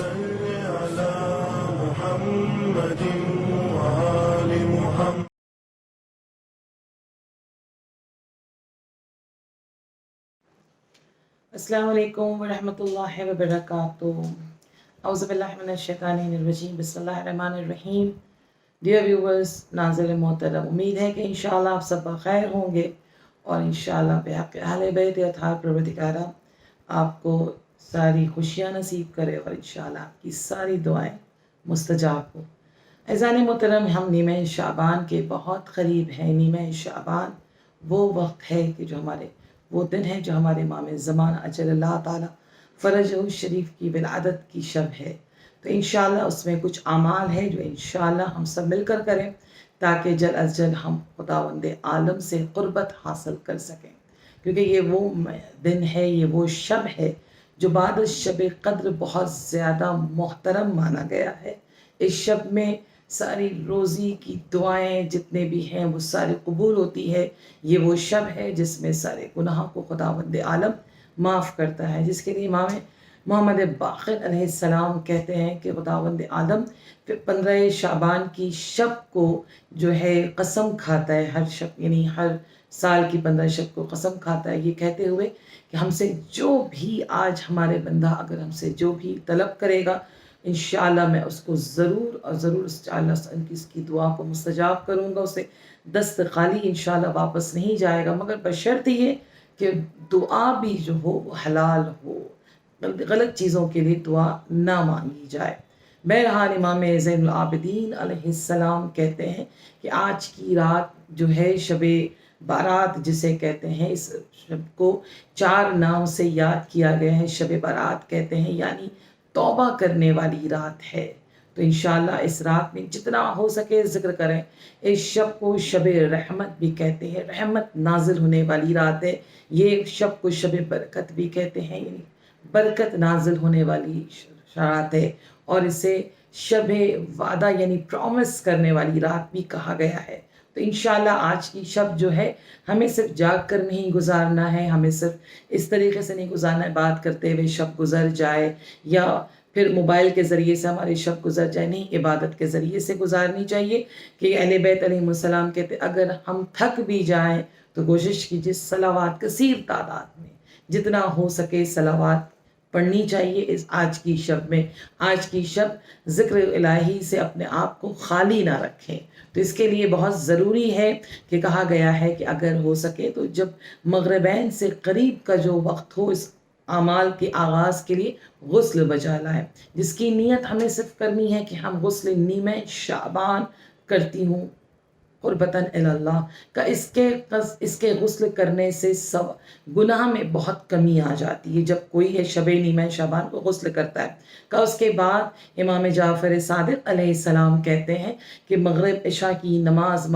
صل على محمد وآل محمد. السلام علیکم ورحمۃ اللہ وبرکاتہ. اعوذ باللہ من الشیطان الرجیم. بسم اللہ الرحمن الرحیم. ڈیئر ویورز، ناظر محترم، امید ہے کہ انشاءاللہ آپ سب بخیر ہوں گے اور انشاءاللہ بحق اہل بیت اطہار پروردگارہ آپ کو ساری خوشیاں نصیب کرے اور انشاءاللہ آپ کی ساری دعائیں مستجاب ہو. اذان محترم، ہم نیمہ شعبان کے بہت قریب ہیں. نیمہ شعبان وہ وقت ہے کہ وہ دن ہے جو ہمارے امام زمان اجل اللہ تعالیٰ فرجہ الشریف کی ولادت کی شب ہے. تو انشاءاللہ اس میں کچھ اعمال ہے جو انشاءاللہ ہم سب مل کر کریں تاکہ جلد از جلد ہم خداوند عالم سے قربت حاصل کر سکیں، کیونکہ یہ وہ دن ہے، یہ وہ شب ہے جو بعد شب قدر بہت زیادہ محترم مانا گیا ہے. اس شب میں ساری روزی کی دعائیں جتنے بھی ہیں وہ ساری قبول ہوتی ہے. یہ وہ شب ہے جس میں سارے گناہوں کو خداوند عالم معاف کرتا ہے، جس کے لیے امام محمد باقر علیہ السلام کہتے ہیں کہ خداوند عالم 15 شعبان کی شب کو جو ہے قسم کھاتا ہے. ہر شب یعنی ہر سال کی 15 شب کو قسم کھاتا ہے، یہ کہتے ہوئے کہ ہم سے جو بھی آج ہمارے بندہ اگر ہم سے جو بھی طلب کرے گا انشاءاللہ میں اس کو ضرور اور ضرور اس کی دعا کو مستجاب کروں گا. اسے دست خالی انشاءاللہ واپس نہیں جائے گا، مگر بشرط یہ کہ دعا بھی جو ہو وہ حلال ہو، غلط چیزوں کے لیے دعا نہ مانگی جائے. بہرحال امام زین العابدین علیہ السلام کہتے ہیں کہ آج کی رات جو ہے شب بارات جسے کہتے ہیں، اس شب کو 4 نام سے یاد کیا گیا ہے. شب بارات کہتے ہیں یعنی توبہ کرنے والی رات ہے. تو انشاءاللہ اس رات میں جتنا ہو سکے ذکر کریں. اس شب کو شب رحمت بھی کہتے ہیں، رحمت نازل ہونے والی رات ہے. یہ شب کو شب برکت بھی کہتے ہیں، یعنی برکت نازل ہونے والی رات ہے. اور اسے شب وعدہ یعنی پرومس کرنے والی رات بھی کہا گیا ہے. تو انشاءاللہ آج کی شب جو ہے ہمیں صرف جاگ کر نہیں گزارنا ہے، ہمیں صرف اس طریقے سے نہیں گزارنا ہے بات کرتے ہوئے شب گزر جائے یا پھر موبائل کے ذریعے سے ہماری شب گزر جائے. نہیں، عبادت کے ذریعے سے گزارنی چاہیے. کہ اہل بیت علیہ السلام کہتے اگر ہم تھک بھی جائیں تو کوشش کیجیے صلوات کثیر تعداد میں جتنا ہو سکے صلوات پڑھنی چاہیے اس آج کی شب میں. آج کی شب ذکر الہی سے اپنے آپ کو خالی نہ رکھیں. تو اس کے لیے بہت ضروری ہے کہ کہا گیا ہے کہ اگر ہو سکے تو جب مغربین سے قریب کا جو وقت ہو اس اعمال کے آغاز کے لیے غسل بجا لائیں، جس کی نیت ہمیں صرف کرنی ہے کہ ہم غسل نیمہ شعبان کرتی ہوں قربتاً اللہ کا. اس کے غسل کرنے سے سب گناہ میں بہت کمی آ جاتی ہے. جب کوئی ہے شب نیمہ شعبان کو غسل کرتا ہے کا اس کے بعد امام جعفر صادق علیہ السلام کہتے ہیں کہ مغرب عشاء کی نماز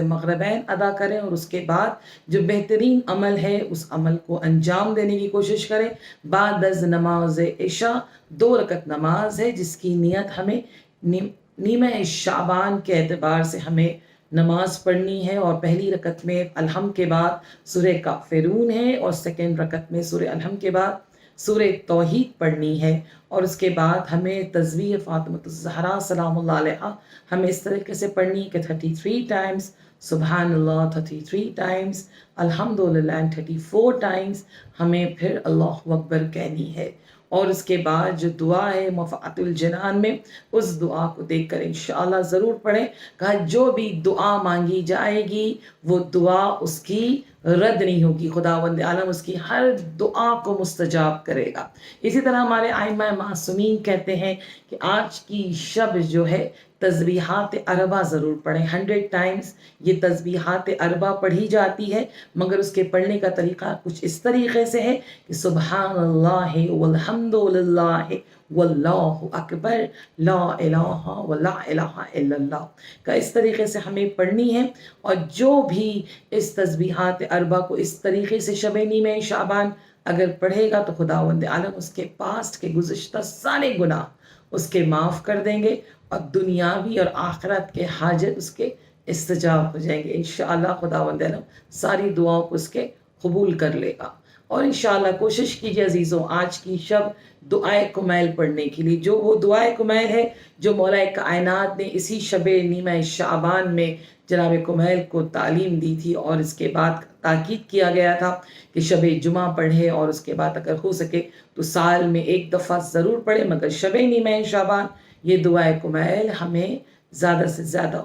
مغربین ادا کریں اور اس کے بعد جو بہترین عمل ہے اس عمل کو انجام دینے کی کوشش کریں. بعد از نماز عشاء 2 رکعت نماز ہے جس کی نیت ہمیں نیمہ شعبان کے اعتبار سے ہمیں نماز پڑھنی ہے. اور پہلی رکعت میں الحمد کے بعد سورہ کافرون ہے اور سیکنڈ رکعت میں سورہ الحمد کے بعد سورہ توحید پڑھنی ہے. اور اس کے بعد ہمیں تسبیح فاطمہ الزہرا سلام اللہ علیہا ہمیں اس طریقے سے پڑھنی ہے کہ 33 ٹائمز سبحان اللہ، 33 ٹائمز الحمدللہ، 34 ٹائمز ہمیں پھر اللہ اکبر کہنی ہے. اور اس کے بعد جو دعا ہے مفعت الجنان میں اس دعا کو دیکھ کر انشاءاللہ ضرور پڑھیں. کہا جو بھی دعا مانگی جائے گی وہ دعا اس کی رد نہیں ہوگی، خداوند عالم اس کی ہر دعا کو مستجاب کرے گا. اسی طرح ہمارے ائمہ معصومین کہتے ہیں کہ آج کی شب جو ہے تسبیحات اربع ضرور پڑھیں. 100 ٹائمز یہ تسبیحات اربع پڑھی جاتی ہے، مگر اس کے پڑھنے کا طریقہ کچھ اس طریقے سے ہے کہ سبحان اللہ والحمد للہ واللہ اکبر لا الہ ولا الہ الا اللہ کا اس طریقے سے ہمیں پڑھنی ہے. اور جو بھی اس تسبیحات اربع کو اس طریقے سے شب نیمہ شعبان اگر پڑھے گا تو خداوند عالم اس کے پاسٹ کے گزشتہ سارے گناہ اس کے معاف کر دیں گے اور دنیاوی اور آخرت کے حاجت اس کے استجاب ہو جائیں گے. انشاءاللہ خداوند عالم ساری دعاؤں کو اس کے قبول کر لے گا. اور انشاءاللہ کوشش کیجیے عزیزوں آج کی شب دعائے کمیل پڑھنے کے لیے، جو وہ دعائے کمیل ہے جو مولا کائنات نے اسی شب نیمہ شعبان میں جناب کمیل کو تعلیم دی تھی، اور اس کے بعد تاکید کیا گیا تھا کہ شب جمعہ پڑھے، اور اس کے بعد اگر ہو سکے تو سال میں ایک دفعہ ضرور پڑھے، مگر شب نیمہ شعبان یہ دعائے کمیل ہمیں زیادہ سے زیادہ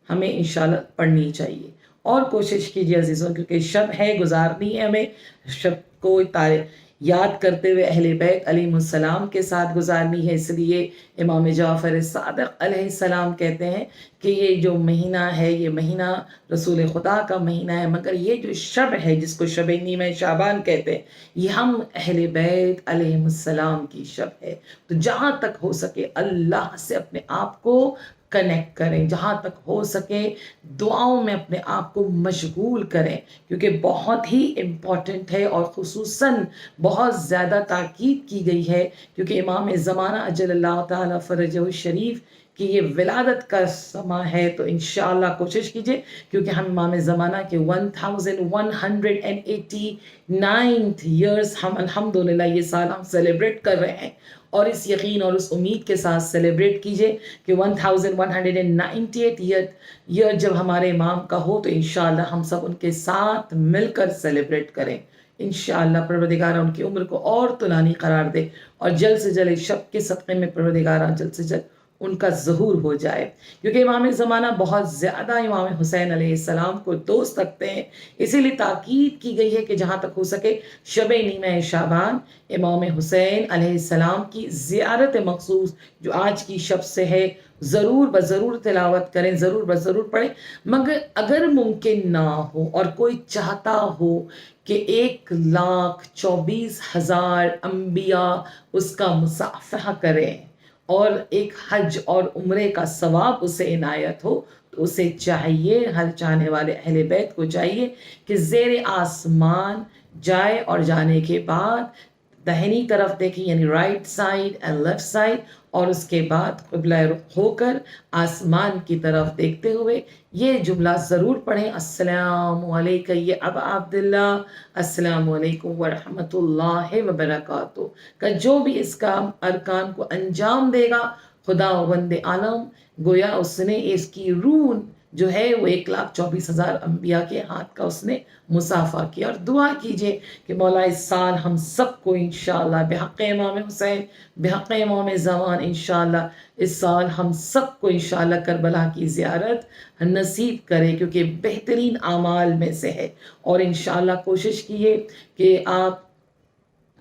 ہمیں انشاءاللہ پڑھنی چاہیے۔ اور کوشش کیجیے عزیزوں، کیونکہ شب ہے گزارنی ہے، ہمیں شب کو یاد کرتے ہوئے اہل بیت علیہ السلام کے ساتھ گزارنی ہے۔ اس لیے امام جعفر صادق علیہ السلام کہتے ہیں کہ یہ جو مہینہ ہے یہ مہینہ رسول خدا کا مہینہ ہے، مگر یہ جو شب ہے جس کو شب نیمہ شعبان کہتے ہیں یہ ہم اہل بیت علیہ السلام کی شب ہے۔ تو جہاں تک ہو سکے اللہ سے اپنے آپ کو کنیکٹ کریں، جہاں تک ہو سکے دعاؤں میں اپنے آپ کو مشغول کریں، کیونکہ بہت ہی امپورٹنٹ ہے، اور خصوصاً بہت زیادہ تاکید کی گئی ہے، کیونکہ امام زمانہ اجل اللہ تعالیٰ فرجہ الشریف کی یہ ولادت کا سماں ہے۔ تو انشاءاللہ کوشش کیجئے، کیونکہ ہم امام زمانہ کے 1189 ایئرز ہم الحمدللہ یہ سال ہم سیلیبریٹ کر رہے ہیں، اور اس یقین اور اس امید کے ساتھ سیلیبریٹ کیجئے کہ 1198 ایئر جب ہمارے امام کا ہو تو انشاءاللہ ہم سب ان کے ساتھ مل کر سیلیبریٹ کریں۔ انشاءاللہ پروردگارہ ان کی عمر کو اور طولانی قرار دے، اور جلد سے جلد شب کے صدقے میں پروردگارہ جلد سے جلد ان کا ظہور ہو جائے، کیونکہ امام زمانہ بہت زیادہ امام حسین علیہ السلام کو دوست رکھتے ہیں، اسی لیے تاکید کی گئی ہے کہ جہاں تک ہو سکے شب نیمہ شعبان امام حسین علیہ السلام کی زیارت مخصوص جو آج کی شب سے ہے ضرور بضرور تلاوت کریں، ضرور بضرور پڑھیں۔ مگر اگر ممکن نہ ہو اور کوئی چاہتا ہو کہ 1,24,000 انبیاء اس کا مصافحہ کریں اور ایک حج اور عمرے کا ثواب اسے عنایت ہو، تو اسے چاہیے، ہر چاہنے والے اہل بیت کو چاہیے کہ زیر آسمان جائے، اور جانے کے بعد دہنی طرف دیکھیں، یعنی right side and left side, اور اس کے بعد قبلہ رخ ہو کر آسمان کی طرف دیکھتے ہوئے یہ جملہ ضرور پڑھیں: السلام علیکم یا ابا عبداللہ، السلام علیکم ورحمۃ اللہ وبرکاتہ، کا جو بھی اس کا ارکان کو انجام دے گا خدا وند عالم گویا اس نے اس کی روح جو ہے وہ 1,24,000 انبیاء کے ہاتھ کا اس نے مصافحہ کیا۔ اور دعا کیجئے کہ مولا اس سال ہم سب کو انشاءاللہ بحق امام حسین، بحق امام زمان، انشاءاللہ اس سال ہم سب کو انشاءاللہ کربلا کی زیارت نصیب کرے، کیونکہ بہترین اعمال میں سے ہے۔ اور انشاءاللہ کوشش کیے کہ آپ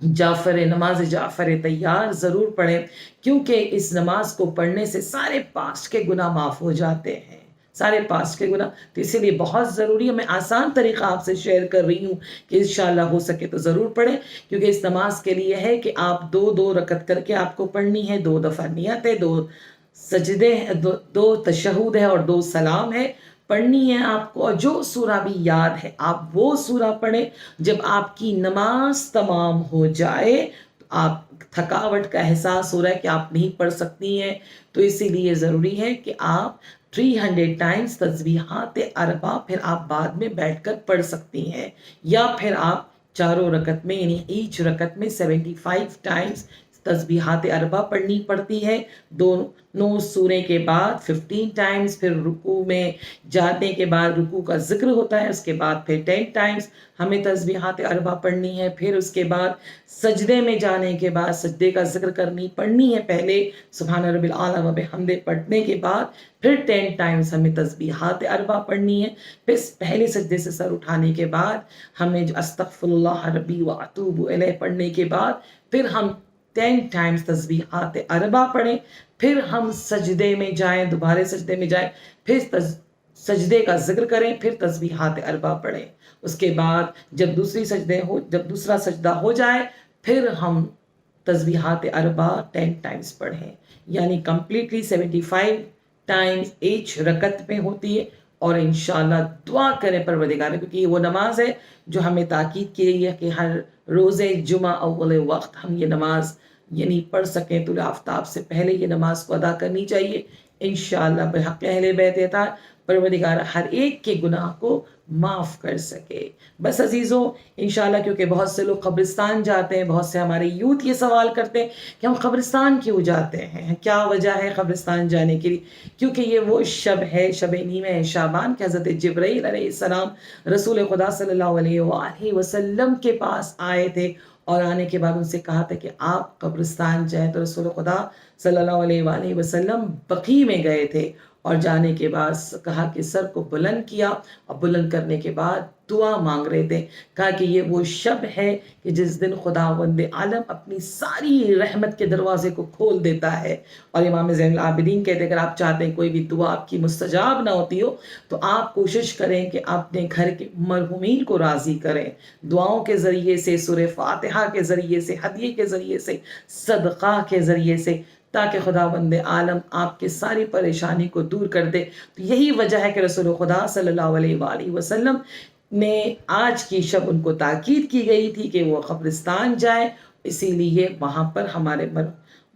نماز جعفر تیار ضرور پڑھیں، کیونکہ اس نماز کو پڑھنے سے سارے پاسٹ کے گناہ معاف ہو جاتے ہیں، سارے پاسٹ کے گناہ۔ تو اسی لیے بہت ضروری ہے، میں آسان طریقہ آپ سے شیئر کر رہی ہوں کہ انشاءاللہ ہو سکے تو ضرور پڑھیں، کیونکہ اس نماز کے لیے ہے کہ آپ دو رکعت کر کے آپ کو پڑھنی ہے، 2 دفعہ نیت ہے، 2 سجدے، 2 تشہد ہے اور 2 سلام ہے، پڑھنی ہے آپ کو۔ اور جو سورہ بھی یاد ہے آپ وہ سورہ پڑھیں۔ جب آپ کی نماز تمام ہو جائے تو آپ تھکاوٹ کا احساس ہو رہا ہے کہ آپ نہیں پڑھ سکتی ہیں، تو اسی لیے ضروری ہے کہ آپ 300 ٹائمز تسبیحات اربع پھر آپ بعد میں بیٹھ کر پڑھ سکتی ہیں، یا پھر آپ چاروں رکعت میں یعنی ایچ رکعت میں 75 ٹائمز تسبیحات اربع پڑھنی پڑتی ہے، دونوں سورے کے بعد 15 ٹائمز، پھر رکوع میں جانے کے بعد رکوع کا ذکر ہوتا ہے، اس کے بعد پھر 10 ٹائمز ہمیں تسبیحات اربع پڑھنی ہے، پھر اس کے بعد سجدے میں جانے کے بعد سجدے کا ذکر پڑھنی ہے، پہلے سبحان رب العالی و بحمدہ پڑھنے کے بعد پھر 10 ٹائمز ہمیں تسبیحات اربع پڑھنی ہے، پھر پہلے سجدے سے سر اٹھانے کے بعد ہمیں استغفر اللہ ربی و اتوب الیہ پڑھنے کے بعد پھر ہم 10 ٹائمز تسبیحات اربع پڑھیں، پھر ہم سجدے میں جائیں، دوبارہ سجدے میں جائیں، پھر سجدے کا ذکر کریں، پھر تسبیحات اربع پڑھیں۔ اس کے بعد جب دوسرا سجدہ ہو جائے پھر ہم تسبیحات اربع 10 ٹائمز پڑھیں، یعنی کمپلیٹلی 75 ٹائمز ایچ رکعت میں ہوتی ہے۔ اور انشاءاللہ دعا کریں پروردگار، کیونکہ یہ وہ نماز ہے جو ہمیں تاکید کی گئی ہے کہ ہر روز جمعہ اول وقت ہم یہ نماز یعنی پڑھ سکیں، طلوع آفتاب سے پہلے یہ نماز کو ادا کرنی چاہیے۔ انشاءاللہ بحق اہل بیت اطہار پروردگار ہر ایک کے گناہ کو معاف کر سکے۔ بس عزیزوں انشاءاللہ، کیونکہ بہت سے لوگ قبرستان جاتے ہیں، بہت سے ہمارے یوتھ یہ سوال کرتے ہیں کہ ہم قبرستان کیوں جاتے ہیں، کیا وجہ ہے قبرستان جانے کی؟ کیونکہ یہ وہ شب ہے، شب نیمہ شعبان، کہ حضرت جبرائیل علیہ السلام رسول خدا صلی اللہ علیہ وآلہ وسلم کے پاس آئے تھے، اور آنے کے بعد ان سے کہا تھا کہ آپ قبرستان جائیں، تو رسول خدا صلی اللہ علیہ وآلہ وسلم بقیع میں گئے تھے، اور جانے کے بعد کہا کہ سر کو بلند کیا، اور بلند کرنے کے بعد دعا مانگ رہے تھے، کہا کہ یہ وہ شب ہے کہ جس دن خداوند عالم اپنی ساری رحمت کے دروازے کو کھول دیتا ہے۔ اور امام زین العابدین کہتے ہیں اگر آپ چاہتے ہیں کوئی بھی دعا آپ کی مستجاب نہ ہوتی ہو تو آپ کوشش کریں کہ اپنے گھر کے مرحومین کو راضی کریں، دعاؤں کے ذریعے سے، سورہ فاتحہ کے ذریعے سے، ہدیے کے ذریعے سے، صدقہ کے ذریعے سے، تاکہ خداوند عالم آپ کے ساری پریشانی کو دور کر دے۔ تو یہی وجہ ہے کہ رسول خدا صلی اللہ علیہ وآلہ وسلم نے آج کی شب ان کو تاکید کی گئی تھی کہ وہ قبرستان جائیں، اسی لیے وہاں پر ہمارے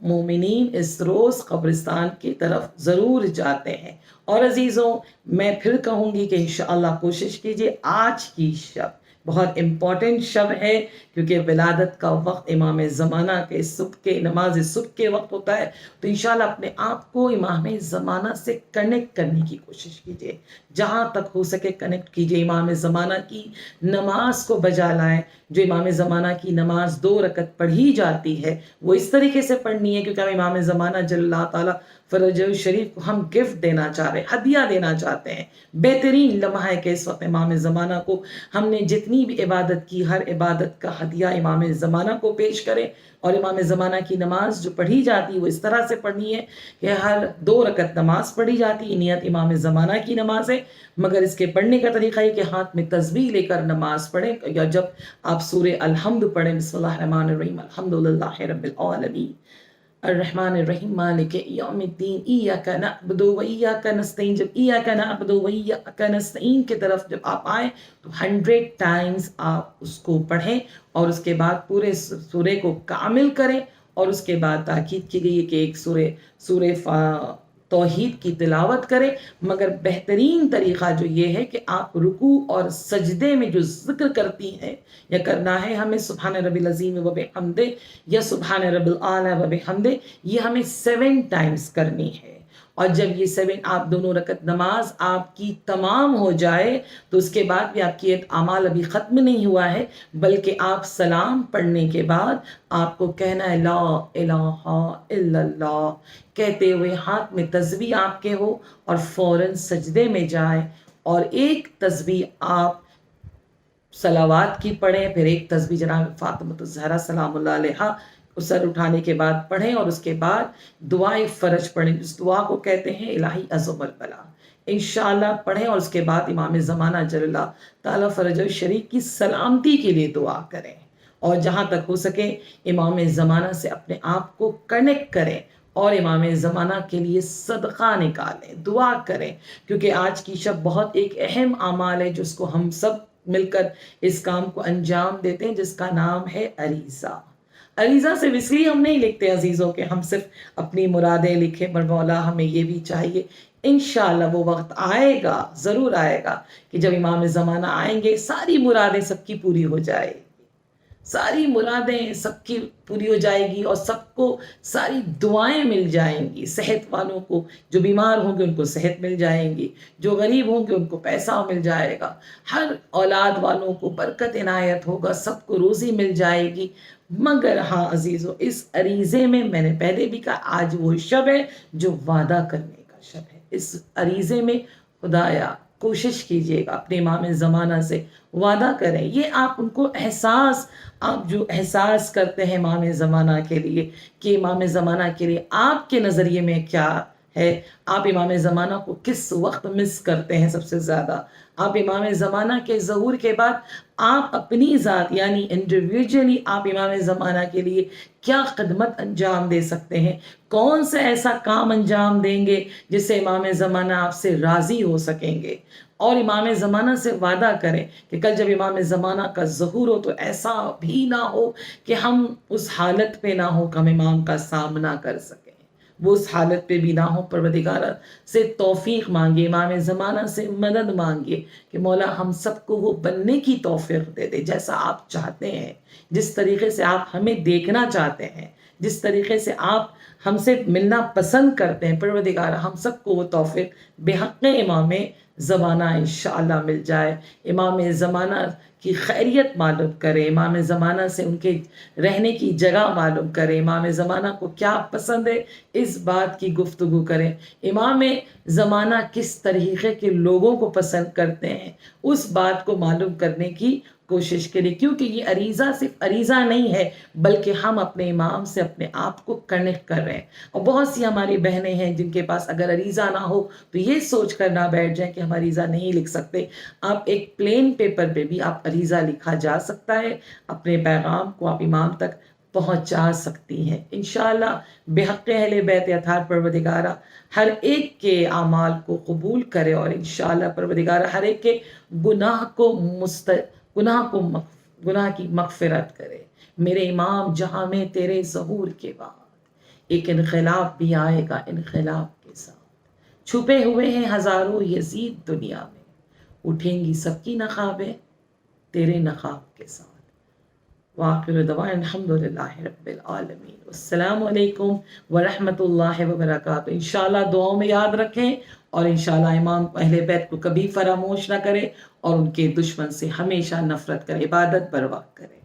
مومنین اس روز قبرستان کی طرف ضرور جاتے ہیں۔ اور عزیزوں میں پھر کہوں گی کہ انشاءاللہ کوشش کیجیے، آج کی شب بہت امپورٹنٹ شب ہے، کیونکہ ولادت کا وقت امام زمانہ کے صبح کے نماز صبح کے وقت ہوتا ہے، تو انشاءاللہ اپنے آپ کو امام زمانہ سے کنیکٹ کرنے کی کوشش کیجیے، جہاں تک ہو سکے کنیکٹ کیجیے، امام زمانہ کی نماز کو بجا لائیں۔ جو امام زمانہ کی نماز 2 رکعت پڑھی جاتی ہے وہ اس طریقے سے پڑھنی ہے، کیونکہ ہم امام زمانہ جل اللہ تعالیٰ فرج شریف کو ہم گفٹ دینا چاہ رہے ہیں، ہدیہ دینا چاہتے ہیں۔ بہترین لمحہ ہے کہ اس وقت امام زمانہ کو ہم نے جتنی بھی عبادت کی، ہر عبادت کا ہدیہ امام زمانہ کو پیش کریں۔ اور امام زمانہ کی نماز جو پڑھی جاتی ہے وہ اس طرح سے پڑھنی ہے کہ ہر 2 رکعت نماز پڑھی جاتی ہے، نیت امام زمانہ کی نماز ہے، مگر اس کے پڑھنے کا طریقہ ہے کہ ہاتھ میں تسبیح لے کر نماز پڑھیں، یا جب آپ سورہ الحمد پڑھیں، بسم اللہ الرحمن الرحیم، الحمدللہ رب العالمین الرحمن الرحیم مالک یوم الدین ایاک نعبد و ایاک نستعین، جب ایاک نعبد و ایاک نستعین کی طرف جب آپ آئیں تو 100 ٹائمز آپ اس کو پڑھیں، اور اس کے بعد پورے سورے کو کامل کریں۔ اور اس کے بعد تاکید کی گئی ہے کہ ایک سورہ توحید کی تلاوت کریں، مگر بہترین طریقہ جو یہ ہے کہ آپ رکوع اور سجدے میں جو ذکر کرتی ہیں یا کرنا ہے ہمیں سبحان رب العظیم و بحمدہ یا سبحان رب الاعلی و بحمدہ، یہ ہمیں 7 ٹائمز کرنی ہے۔ اور جب یہ 7 آپ دونوں رکعت نماز آپ کی تمام ہو جائے تو اس کے بعد بھی آپ کی اعمال ابھی ختم نہیں ہوا ہے، بلکہ آپ سلام پڑھنے کے بعد آپ کو کہنا ہے لا الہ الا اللہ کہتے ہوئے ہاتھ میں تسبیح آپ کے ہو، اور فوراً سجدے میں جائیں، اور ایک تسبیح آپ صلوات کی پڑھیں، پھر ایک تسبیح جناب فاطمہ الزہرا سلام اللہ علیہا سر اٹھانے کے بعد پڑھیں، اور اس کے بعد دعائے فرج پڑھیں، اس دعا کو کہتے ہیں الہی عظم البلا، انشاءاللہ پڑھیں، اور اس کے بعد امام زمانہ جل اللہ تعالیٰ فرج شریف کی سلامتی کے لیے دعا کریں، اور جہاں تک ہو سکے امام زمانہ سے اپنے آپ کو کنیکٹ کریں، اور امام زمانہ کے لیے صدقہ نکالیں، دعا کریں، کیونکہ آج کی شب بہت ایک اہم اعمال ہے جس کو ہم سب مل کر اس کام کو انجام دیتے ہیں، جس کا نام ہے عریضہ۔ عریضہ صرف اس لیے ہم نہیں لکھتے عزیزوں کہ ہم صرف اپنی مرادیں لکھیں، پر مولا ہمیں یہ بھی چاہیے، انشاءاللہ وہ وقت آئے گا، ضرور آئے گا کہ جب امام زمانہ آئیں گے ساری مرادیں سب کی پوری ہو جائے، ساری مرادیں سب کی پوری ہو جائے گی، اور سب کو ساری دعائیں مل جائیں گی، صحت والوں کو جو بیمار ہوں گے ان کو صحت مل جائیں گی، جو غریب ہوں گے ان کو پیسہ مل جائے گا، ہر اولاد والوں کو برکت عنایت ہوگا، سب کو روزی مل جائے گی۔ مگر ہاں عزیزو، اس عریضے میں میں نے پہلے بھی کہا آج وہ شب ہے جو وعدہ کرنے کا شب ہے، اس عریضے میں خدایا کوشش کیجیے گا اپنے امام زمانہ سے وعدہ کریں، یہ آپ ان کو آپ جو احساس کرتے ہیں امام زمانہ کے لیے کہ امام زمانہ کے لیے آپ کے نظریے میں کیا ہے، آپ امام زمانہ کو کس وقت مس کرتے ہیں سب سے زیادہ، آپ امام زمانہ کے ظہور کے بعد آپ اپنی ذات یعنی انڈیویجولی آپ امام زمانہ کے لیے کیا خدمت انجام دے سکتے ہیں، کون سا ایسا کام انجام دیں گے جس سے امام زمانہ آپ سے راضی ہو سکیں گے، اور امام زمانہ سے وعدہ کریں کہ کل جب امام زمانہ کا ظہور ہو تو ایسا بھی نہ ہو کہ ہم اس حالت پہ نہ ہو کہ ہم امام کا سامنا کر سکیں۔ وہ اس حالت پہ بھی نہ ہو. پروردگار سے توفیق مانگے, امام زمانہ سے مدد مانگے کہ مولا ہم سب کو وہ بننے کی توفیق دے دے جیسا آپ چاہتے ہیں, جس طریقے سے آپ ہمیں دیکھنا چاہتے ہیں, جس طریقے سے آپ ہم سے ملنا پسند کرتے ہیں. پروردگار ہم سب کو وہ توفیق بحق امام زمانہ انشاءاللہ مل جائے. امام زمانہ کی خیریت معلوم کرے, امام زمانہ سے ان کے رہنے کی جگہ معلوم کرے, امام زمانہ کو کیا پسند ہے اس بات کی گفتگو کریں. امام زمانہ کس طریقے کے لوگوں کو پسند کرتے ہیں اس بات کو معلوم کرنے کی کوشش کریں, کیونکہ یہ عریضہ صرف عریضہ نہیں ہے بلکہ ہم اپنے امام سے اپنے آپ کو کنیکٹ کر رہے ہیں. اور بہت سی ہماری بہنیں ہیں جن کے پاس اگر عریضہ نہ ہو تو یہ سوچ کر نہ بیٹھ جائیں کہ ہم عریضہ نہیں لکھ سکتے. آپ ایک پلین پیپر پہ بھی آپ عریضہ لکھا جا سکتا ہے, اپنے پیغام کو آپ امام تک پہنچا سکتی ہیں انشاءاللہ. بحق اہل بیت اطہار پروردگارہ ہر ایک کے اعمال کو قبول کرے اور انشاءاللہ پروردگارہ ہر ایک کے گناہ کی مغفرت کرے. میرے امام جہاں میں تیرے ظہور کے بعد ایک انقلاب بھی آئے گا, انقلاب کے ساتھ چھپے ہوئے ہیں ہزاروں یزید دنیا میں, اٹھیں گی سب کی نقابیں تیرے نقاب کے ساتھ. وآخر دعوانا الحمدللہ رب العالمین. السلام علیکم ورحمۃ اللہ وبرکاتہ. انشاءاللہ دعاؤں میں یاد رکھیں اور انشاءاللہ امام اہل بیت کو کبھی فراموش نہ کریں اور ان کے دشمن سے ہمیشہ نفرت کریں, عبادت بر وقت کریں.